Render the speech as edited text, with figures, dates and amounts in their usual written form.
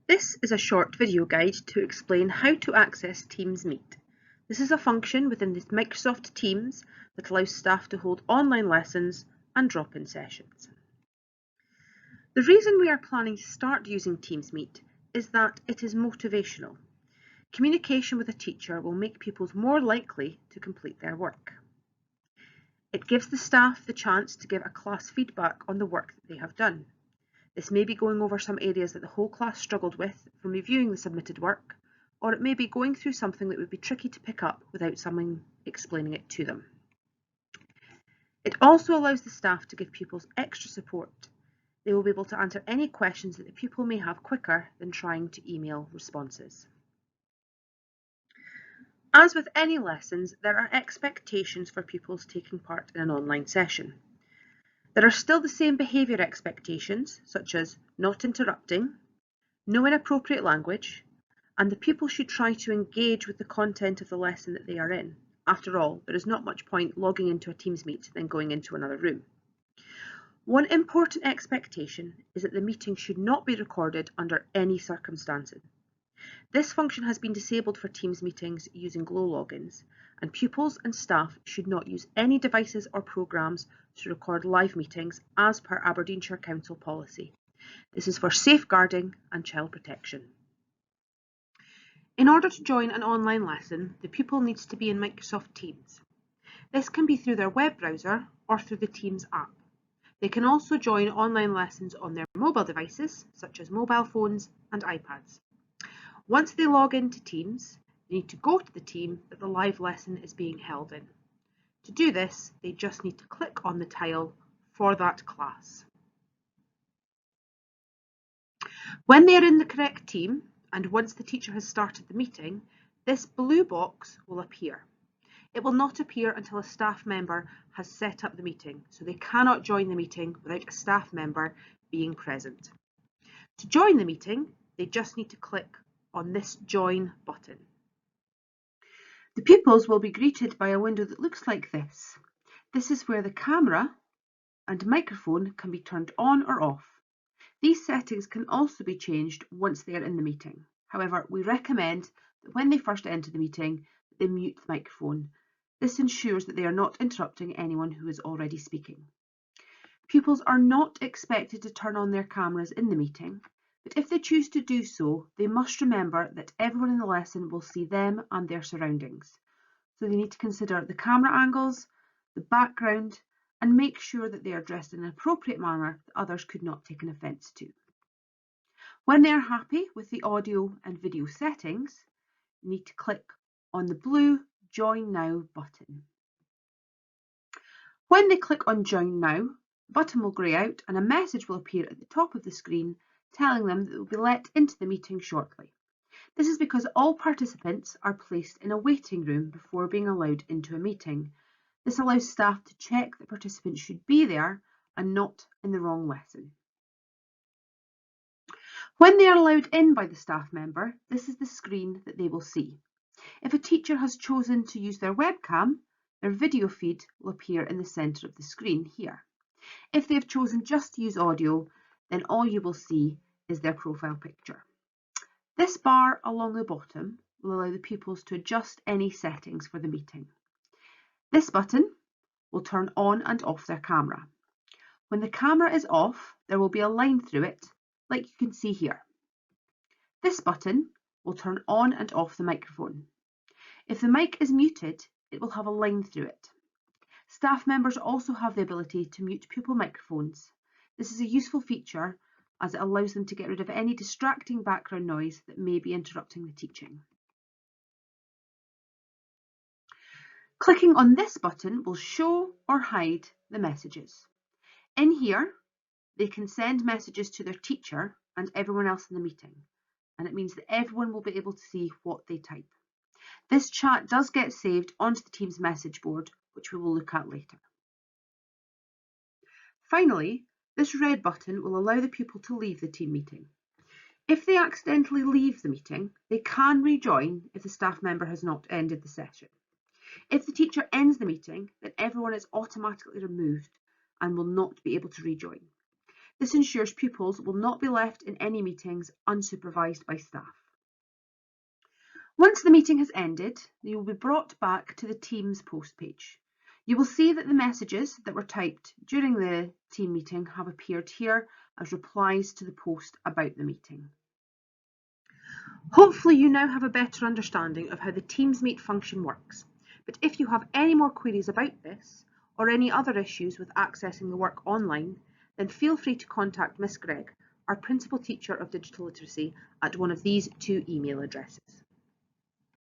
This is a short video guide to explain how to access Teams Meet. This is a function within the Microsoft Teams that allows staff to hold online lessons and drop-in sessions. The reason we are planning to start using Teams Meet is that it is motivational. Communication with a teacher will make pupils more likely to complete their work. It gives the staff the chance to give a class feedback on the work that they have done. This may be going over some areas that the whole class struggled with from reviewing the submitted work, or it may be going through something that would be tricky to pick up without someone explaining it to them. It also allows the staff to give pupils extra support. They will be able to answer any questions that the pupil may have quicker than trying to email responses. As with any lessons, there are expectations for pupils taking part in an online session. There are still the same behaviour expectations, such as not interrupting, no inappropriate language, and the pupil should try to engage with the content of the lesson that they are in. After all, there is not much point logging into a Teams meet then going into another room. One important expectation is that the meeting should not be recorded under any circumstances. This function has been disabled for Teams meetings using Glow logins, and pupils and staff should not use any devices or programmes to record live meetings as per Aberdeenshire Council policy. This is for safeguarding and child protection. In order to join an online lesson, the pupil needs to be in Microsoft Teams. This can be through their web browser or through the Teams app. They can also join online lessons on their mobile devices, such as mobile phones and iPads. Once they log into Teams, they need to go to the team that the live lesson is being held in. To do this, they just need to click on the tile for that class. When they are in the correct team, and once the teacher has started the meeting, this blue box will appear. It will not appear until a staff member has set up the meeting, so they cannot join the meeting without a staff member being present. To join the meeting, they just need to click on this Join button. The pupils will be greeted by a window that looks like this. This is where the camera and microphone can be turned on or off. These settings can also be changed once they are in the meeting. However, we recommend that when they first enter the meeting, they mute the microphone. This ensures that they are not interrupting anyone who is already speaking. Pupils are not expected to turn on their cameras in the meeting, but if they choose to do so, they must remember that everyone in the lesson will see them and their surroundings. So they need to consider the camera angles, the background, and make sure that they are dressed in an appropriate manner that others could not take an offence to. When they are happy with the audio and video settings, you need to click on the blue Join Now button. When they click on Join Now, the button will grey out and a message will appear at the top of the screen telling them that they will be let into the meeting shortly. This is because all participants are placed in a waiting room before being allowed into a meeting. This allows staff to check that participants should be there and not in the wrong lesson. When they are allowed in by the staff member, this is the screen that they will see. If a teacher has chosen to use their webcam, their video feed will appear in the centre of the screen here. If they have chosen just to use audio, then all you will see is their profile picture. This bar along the bottom will allow the pupils to adjust any settings for the meeting. This button will turn on and off their camera. When the camera is off, there will be a line through it, like you can see here. This button will turn on and off the microphone. If the mic is muted, it will have a line through it. Staff members also have the ability to mute pupil microphones. This is a useful feature as it allows them to get rid of any distracting background noise that may be interrupting the teaching. Clicking on this button will show or hide the messages. In here, they can send messages to their teacher and everyone else in the meeting, and it means that everyone will be able to see what they type. This chat does get saved onto the Teams message board, which we will look at later. Finally, this red button will allow the pupil to leave the team meeting. If they accidentally leave the meeting, they can rejoin if the staff member has not ended the session. If the teacher ends the meeting, then everyone is automatically removed and will not be able to rejoin. This ensures pupils will not be left in any meetings unsupervised by staff. Once the meeting has ended, you will be brought back to the Teams post page. You will see that the messages that were typed during the team meeting have appeared here as replies to the post about the meeting. Hopefully you now have a better understanding of how the Teams Meet function works, but if you have any more queries about this or any other issues with accessing the work online, then feel free to contact Miss Gregg, our Principal Teacher of Digital Literacy, at one of these two email addresses.